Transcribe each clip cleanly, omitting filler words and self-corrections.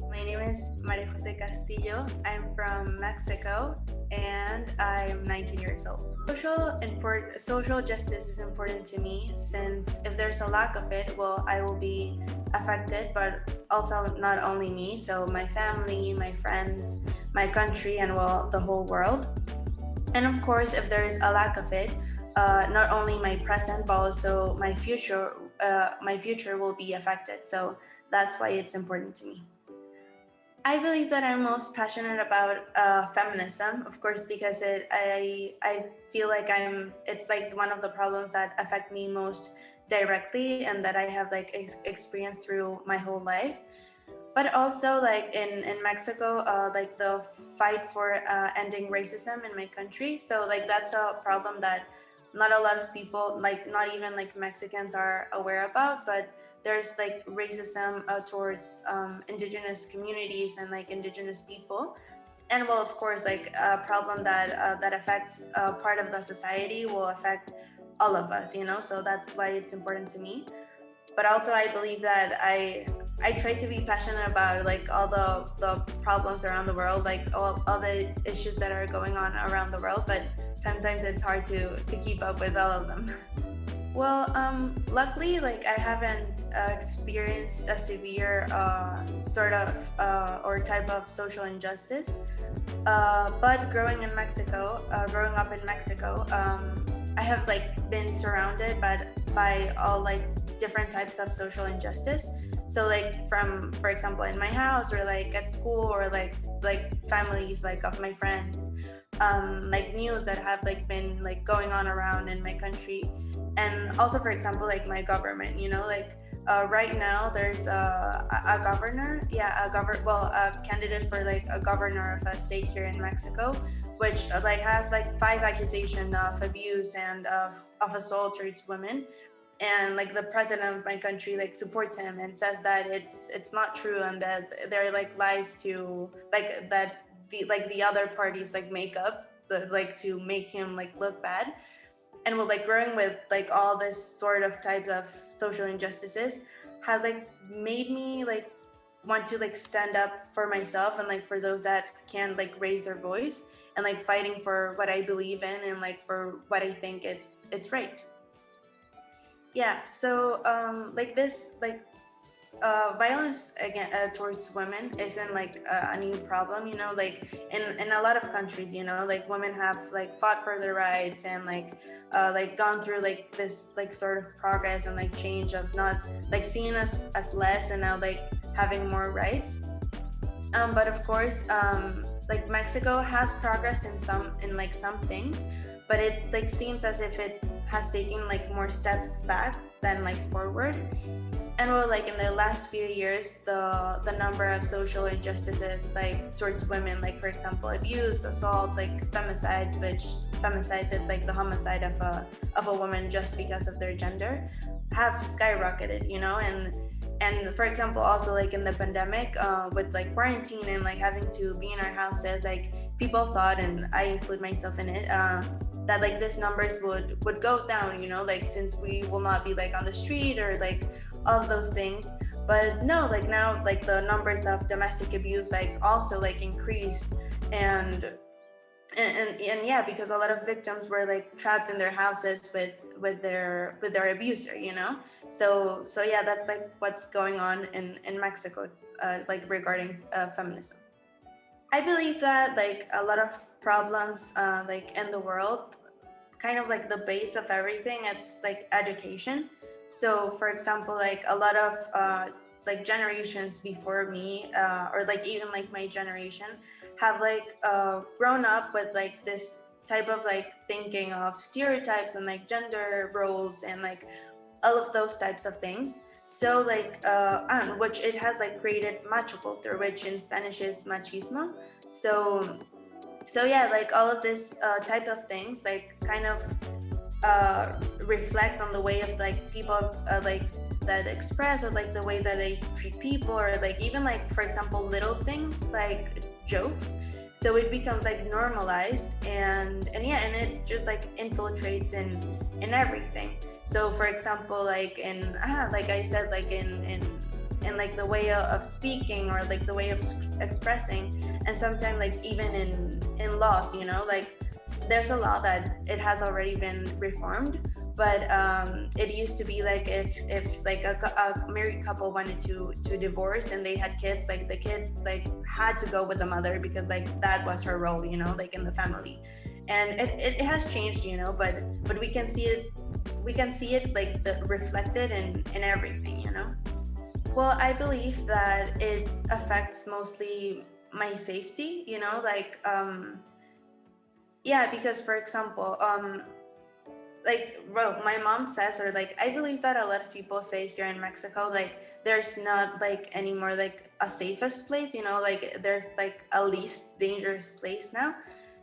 My name is Mariajose Castillo. I'm from Mexico and I'm 19 years old. Social justice is important to me since if there's a lack of it, well, I will be affected, but also not only me, so my family, my friends, my country, and well, the whole world. And of course, if there's a lack of it, not only my present, but also my future will be affected. So that's why it's important to me. I believe that I'm most passionate about feminism, of course, because I feel like it's like one of the problems that affect me most directly and that I have like experienced through my whole life. But also like in Mexico, like the fight for ending racism in my country. So like that's a problem that not a lot of people, like not even like Mexicans, are aware about, but there's like racism towards indigenous communities and like indigenous people. And well, of course, like a problem that affects part of the society will affect all of us, you know. So that's why it's important to me. But also I believe that I try to be passionate about like all the problems around the world, like all the issues that are going on around the world, but sometimes it's hard to keep up with all of them. Well, luckily, like I haven't experienced a severe sort of or type of social injustice. But growing up in Mexico, I have like been surrounded by all like different types of social injustice. So like from, for example, in my house or like at school or like families like of my friends, like news that have like been like going on around in my country. And also, for example, like my government, you know, like right now there's a governor, a candidate for like a governor of a state here in Mexico, which like has like 5 accusations of abuse and of assault towards women. And like the president of my country like supports him and says that it's not true and that they're like lies to like that the other parties like make up like to make him like look bad. And well, like growing with like all this sort of types of social injustices has like made me like want to like stand up for myself and like for those that can like raise their voice and like fighting for what I believe in and like for what I think it's right. Yeah, so like this like violence again towards women isn't like a new problem, you know, like in a lot of countries, you know, like women have like fought for their rights and like gone through like this like sort of progress and like change of not like seeing us as less and now like having more rights. But of course, like Mexico has progressed in some things, but it like seems as if it has taken like more steps back than like forward. And well, like in the last few years, the number of social injustices like towards women, like for example, abuse, assault, like femicides, which femicides is like the homicide of a woman just because of their gender, have skyrocketed, you know. And for example, also like in the pandemic, with like quarantine and like having to be in our houses, like people thought, and I include myself in it, that like these numbers would go down, you know, like since we will not be like on the street or like all of those things. But no, like now like the numbers of domestic abuse like also like increased, and yeah, because a lot of victims were like trapped in their houses with their abuser, you know. So yeah, that's like what's going on in Mexico, like regarding feminism. I believe that like a lot of problems like in the world, kind of like the base of everything, it's like education. So for example, like a lot of like generations before me, or like even like my generation, have like grown up with like this type of like thinking of stereotypes and like gender roles and like all of those types of things. So like and which it has like created macho culture, which in Spanish is machismo. So yeah, like all of this type of things like kind of reflect on the way of like people like that express, or like the way that they treat people, or like even like, for example, little things like jokes. So it becomes like normalized, and yeah, and it just like infiltrates in everything. So for example, like in like I said, like in like the way of speaking, or like the way of expressing, and sometimes like even in laws, you know, like there's a law that it has already been reformed, but it used to be like if like a married couple wanted to divorce and they had kids, like the kids like had to go with the mother, because like that was her role, you know, like in the family. And it has changed, you know, but we can see it like reflected in everything, you know. Well, I believe that it affects mostly my safety, you know, like yeah, because for example, like, well, my mom says, or like I believe that a lot of people say here in Mexico, like there's not like anymore like a safest place, you know, like there's like a least dangerous place now.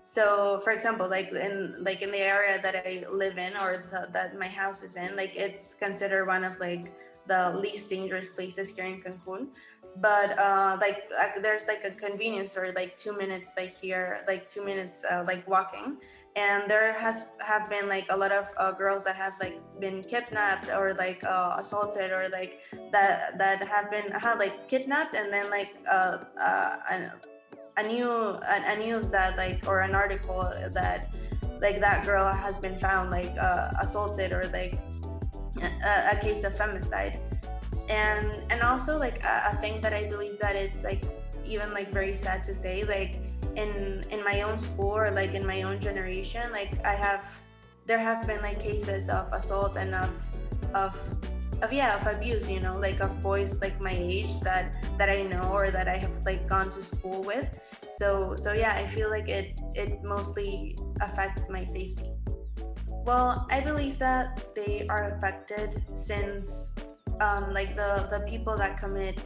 So for example, like in the area that I live in, or that my house is in, like it's considered one of like the least dangerous places here in Cancun. But there's like a convenience store like 2 minutes, like here, like 2 minutes like walking. And there have been like a lot of girls that have like been kidnapped, or like assaulted, or like that have been like kidnapped, and then like a news that like, or an article that like that girl has been found like assaulted, or like a case of femicide. And also like a thing that I believe that it's like even like very sad to say, like in my own school, or like in my own generation, like there have been like cases of assault and of abuse, you know, like of boys like my age that I know, or that I have like gone to school with. So yeah, I feel like it mostly affects my safety. Well, I believe that they are affected since like the people that commit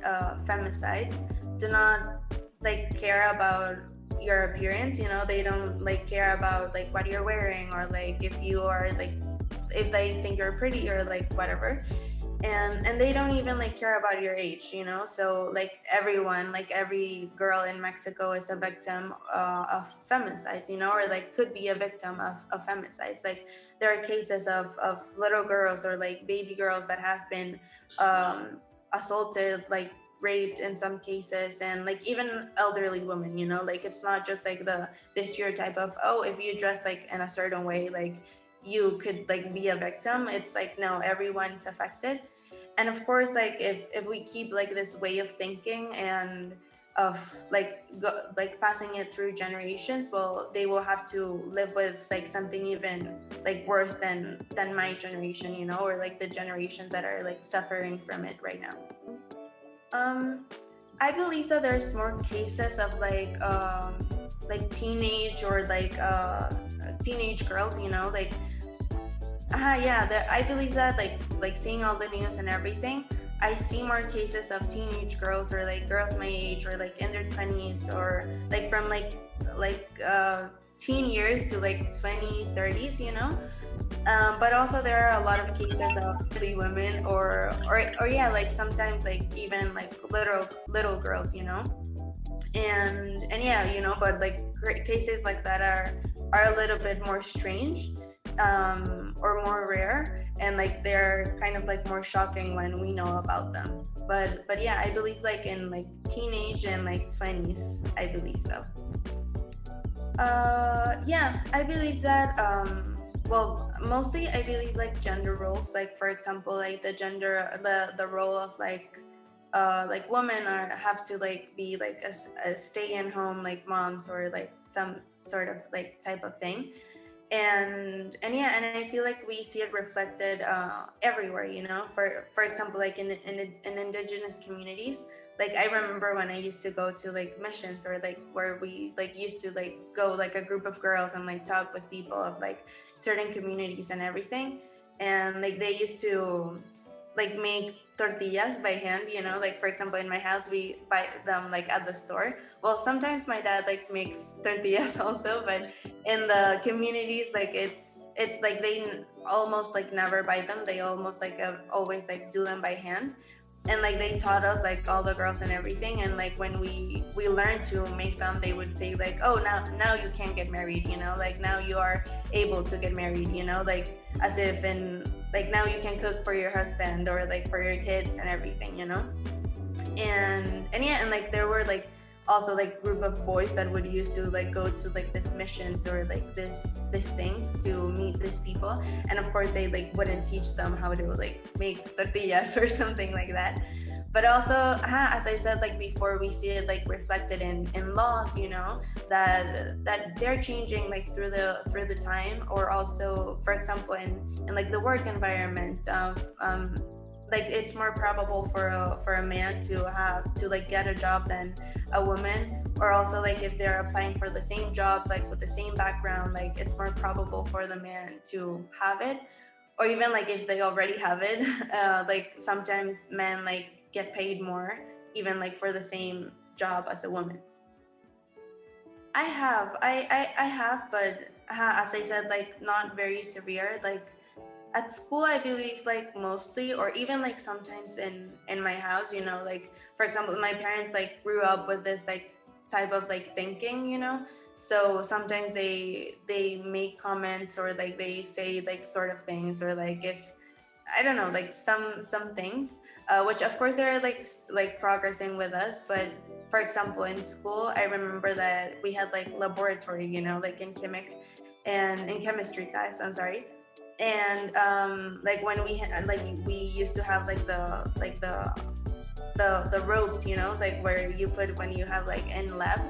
femicides do not like care about your appearance, you know. They don't like care about like what you're wearing, or like if you are like, if they think you're pretty, or like whatever. And they don't even like care about your age, you know. So like everyone, like every girl in Mexico is a victim of femicides, you know, or like could be a victim of femicides. Like there are cases of little girls, or like baby girls that have been assaulted, like raped in some cases, and like even elderly women, you know. Like it's not just like the stereotype of, oh, if you dress like in a certain way, like you could like be a victim. It's like, no, everyone's affected. And of course, like if we keep like this way of thinking, and of like like passing it through generations, well, they will have to live with like something even like worse than my generation, you know, or like the generations that are like suffering from it right now. I believe that there's more cases of like teenage, or like teenage girls, you know, like yeah, I believe that like seeing all the news and everything, I see more cases of teenage girls, or like girls my age, or like in their 20s, or like from like teen years to like 20, 30s, you know. But also there are a lot of cases of really women, or yeah, like sometimes like even like little girls, you know. And yeah, you know, but like cases like that are a little bit more strange, or more rare, and like they're kind of like more shocking when we know about them. But yeah, I believe like in like teenage and like 20s, I believe so. Yeah, I believe that well, mostly I believe like gender roles, like for example, like the role of like women have to like be like a stay-in-home like moms, or like some sort of like type of thing. And yeah, and I feel like we see it reflected everywhere, you know. For example, like in indigenous communities, like I remember when I used to go to like missions, or like where we like used to like go like a group of girls and like talk with people of like certain communities and everything. And like they used to like make tortillas by hand, you know. Like for example, in my house we buy them like at the store. Well, sometimes my dad like makes tortillas also, but in the communities, like it's like they almost like never buy them. They almost like always like do them by hand. And like they taught us, like all the girls and everything, and like when we learned to make them, they would say like, oh, now you can get married, you know, like now you are able to get married, you know, like as if in like now you can cook for your husband or like for your kids and everything, you know. And yeah, and like there were like also like group of boys that would used to like go to like this missions or like this things to meet these people, and of course they like wouldn't teach them how to like make tortillas or something like that. But also, as I said like before, we see it like reflected in laws, you know, that they're changing like through the time, or also for example in like the work environment. Like it's more probable for a man to have to like get a job than a woman, or also like if they're applying for the same job like with the same background, like it's more probable for the man to have it. Or even like if they already have it, like sometimes men like get paid more even like for the same job as a woman. I have, but as I said, like not very severe. Like at school, I believe like mostly, or even like sometimes in my house, you know, like for example, my parents like grew up with this like type of like thinking, you know. So sometimes they make comments, or like they say like sort of things, or like if I don't know, like some things, which of course they're like progressing with us. But for example, in school, I remember that we had like laboratory, you know, like in chemistry class. I'm sorry. And like when we had like we used to have like the ropes, you know, like where you put when you have like in lab.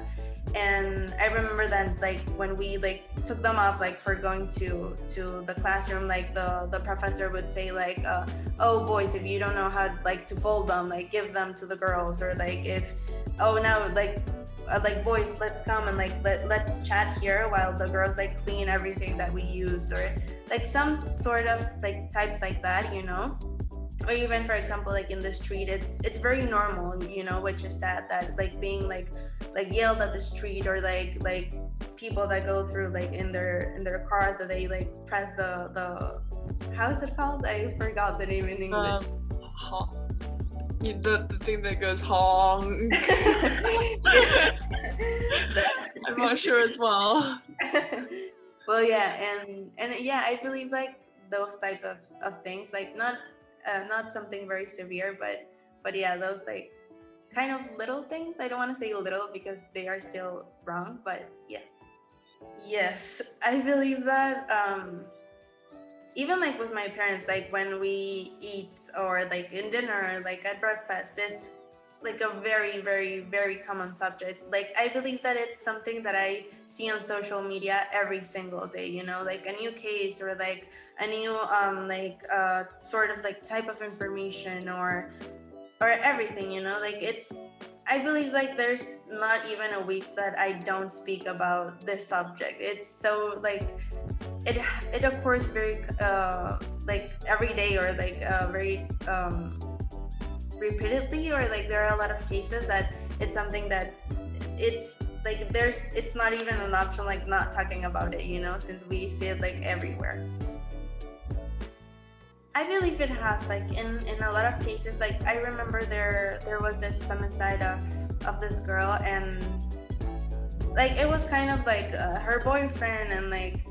And I remember that like when we like took them off like for going to the classroom, like the professor would say like oh boys, if you don't know how like to fold them, like give them to the girls. Or like if oh now like boys, let's come and like let's chat here while the girls like clean everything that we used, or like some sort of like types like that, you know. Or even for example like in the street, it's very normal, you know, which is sad that like being like yelled at the street, or like people that go through like in their cars, that they like press the how is it called, I forgot the name in English. The thing that goes honk. I'm not sure as well. Well, yeah, and yeah, I believe like those type of things, like not something very severe, but yeah, those like kind of little things. I don't want to say little because they are still wrong, but yeah. Yes, I believe that even like with my parents, like when we eat or like in dinner, like at breakfast, it's like a very very very common subject. Like I believe that it's something that I see on social media every single day, you know, like a new case, or like a new sort of like type of information, or everything, you know. Like it's, I believe like there's not even a week that I don't speak about this subject. It's so like it occurs very like every day, or like very repeatedly, or like there are a lot of cases that it's something that it's like it's not even an option like not talking about it, you know, since we see it like everywhere. I believe it has, like in a lot of cases. Like I remember there was this femicide of this girl, and like it was kind of like her boyfriend, and like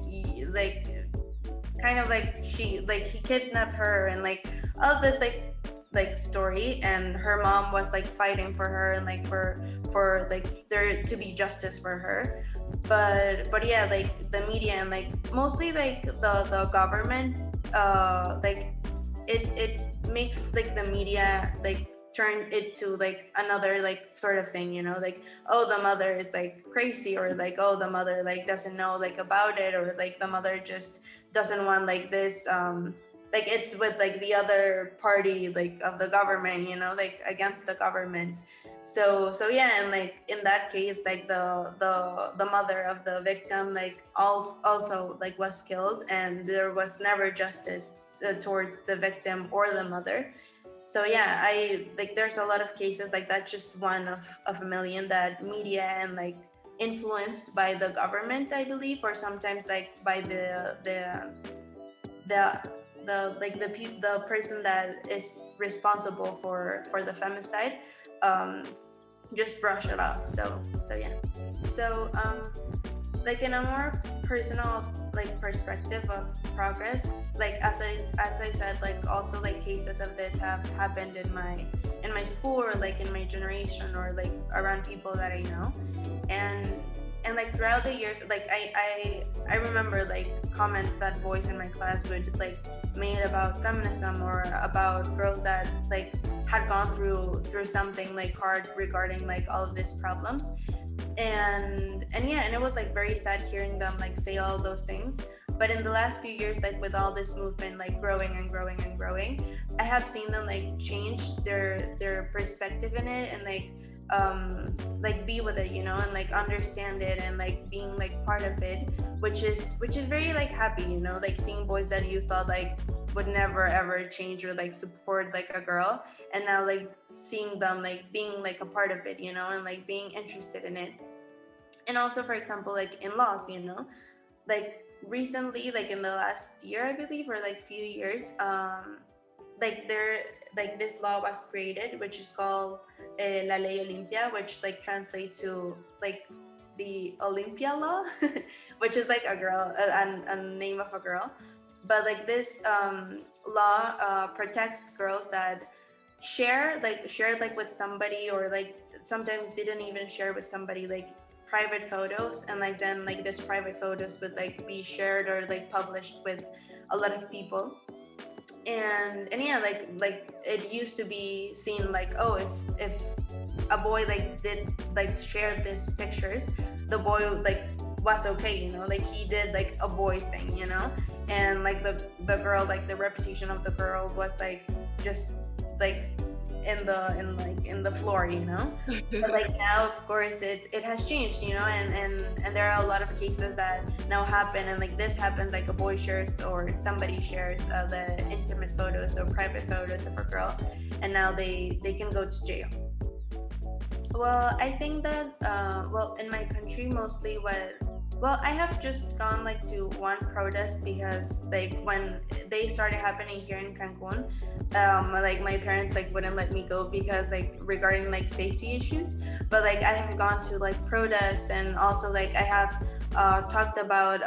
kind of like he kidnapped her, and like all of this like story, and her mom was like fighting for her, and like for like there to be justice for her. But yeah, like the media, and like mostly like the government, like it makes like the media like turn it to like another like sort of thing, you know, like oh the mother is like crazy, or like oh the mother like doesn't know like about it, or like the mother just doesn't want like this like it's with like the other party like of the government, you know, like against the government. So yeah, and like in that case, like the mother of the victim like also like was killed, and there was never justice towards the victim or the mother. So yeah, I like there's a lot of cases like that, just one of a million, that media and like influenced by the government, I believe, or sometimes like by the person that is responsible for the femicide, just brush it off. So yeah. So like in a more personal like perspective of progress, like as I said, like also like cases of this have happened in my school, or like in my generation, or like around people that I know. And like throughout the years, like I remember like comments that boys in my class would like made about feminism, or about girls that like had gone through something like hard regarding like all of these problems. And yeah, and it was like very sad hearing them like say all those things. But in the last few years, like with all this movement like growing and growing and growing, I have seen them like change their perspective in it, and like be with it, you know, and like understand it, and like being like part of it, which is very like happy, you know, like seeing boys that you thought like would never ever change or like support like a girl, and now like seeing them like being like a part of it, you know, and like being interested in it. And also, for example, like in laws, you know, like recently, like in the last year, I believe, or like few years, like this law was created, which is called La Ley Olimpia, which like translates to like the Olympia law, which is like a girl, a name of a girl. But like this law protects girls that shared like with somebody, or like sometimes didn't even share with somebody, like private photos, and like then like this private photos would like be shared or like published with a lot of people. And yeah, like it used to be seen like, oh, if a boy like did like share these pictures, the boy like was okay, you know, like he did like a boy thing, you know. And like the girl, like the reputation of the girl was like just like in the floor, you know. But like now, of course, it has changed, you know, and there are a lot of cases that now happen, and like this happens, like a boy shares or somebody shares the intimate photos or private photos of a girl, and now they can go to jail. Well, I think that well, in my country, mostly I have just gone like to one protest, because like when they started happening here in Cancun, like my parents like wouldn't let me go because like regarding like safety issues. But like I have gone to like protests, and also like I have talked about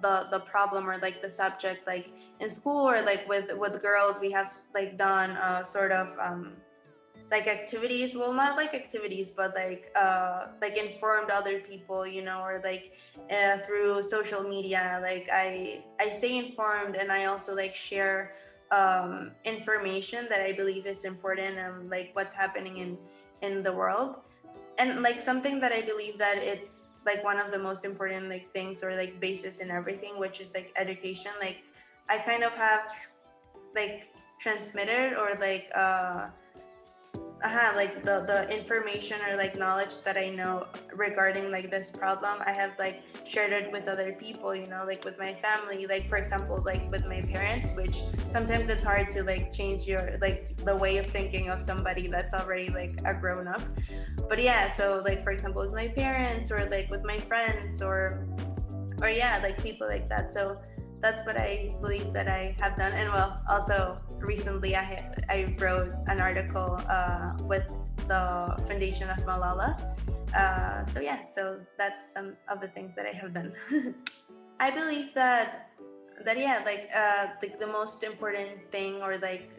the problem, or like the subject, like in school, or like with girls. We have like done sort of like activities, well, not like activities, but like informed other people, you know, or like through social media. Like I stay informed, and I also like share information that I believe is important, and like what's happening in the world. And like something that I believe that it's like one of the most important like things, or like basis in everything, which is like education. Like I kind of have like transmitted, or like like the information or like knowledge that I know regarding like this problem, I have like shared it with other people, you know, like with my family, like for example, like with my parents, which sometimes it's hard to like change your like the way of thinking of somebody that's already like a grown up. But yeah, so like for example with my parents, or like with my friends, or yeah, like people like that. So that's what I believe that I have done. And well, also recently I wrote an article with the foundation of Malala. So yeah, so that's some of the things that I have done. I believe that yeah, like the most important thing, or like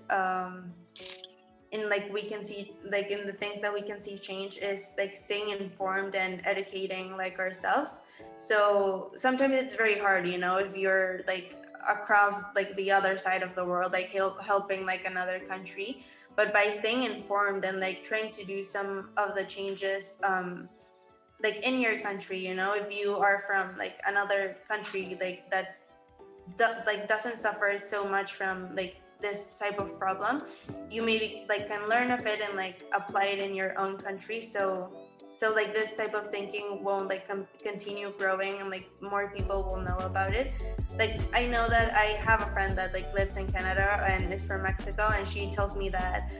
in like we can see, like in the things that we can see change, is like staying informed and educating like ourselves. So sometimes it's very hard, you know, if you're like across like the other side of the world, like helping like another country. But by staying informed and like trying to do some of the changes like in your country, you know, if you are from like another country like that like doesn't suffer so much from like this type of problem, you maybe like can learn of it and like apply it in your own country. So like this type of thinking won't like continue growing, and like more people will know about it. Like I know that I have a friend that like lives in Canada and is from Mexico, and she tells me that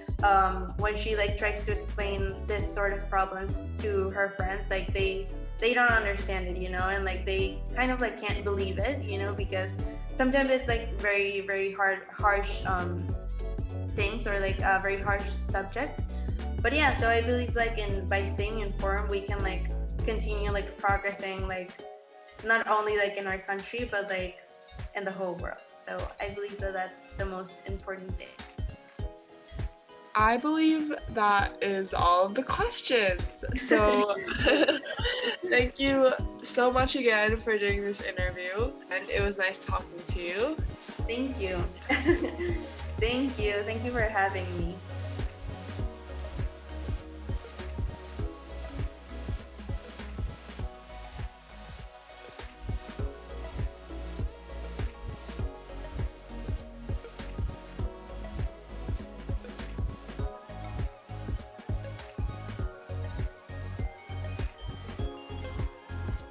when she like tries to explain this sort of problems to her friends, like they they don't understand it, and like they kind of like can't believe it, because sometimes it's like very, very harsh things, or like a very harsh subject. But yeah, so I believe like by staying informed, we can like continue like progressing, like not only like in our country, but like in the whole world. So I believe that that's the most important thing. I believe that is all of the questions. So thank you so much again for doing this interview, and it was nice talking to you. Thank you. Thank you for having me.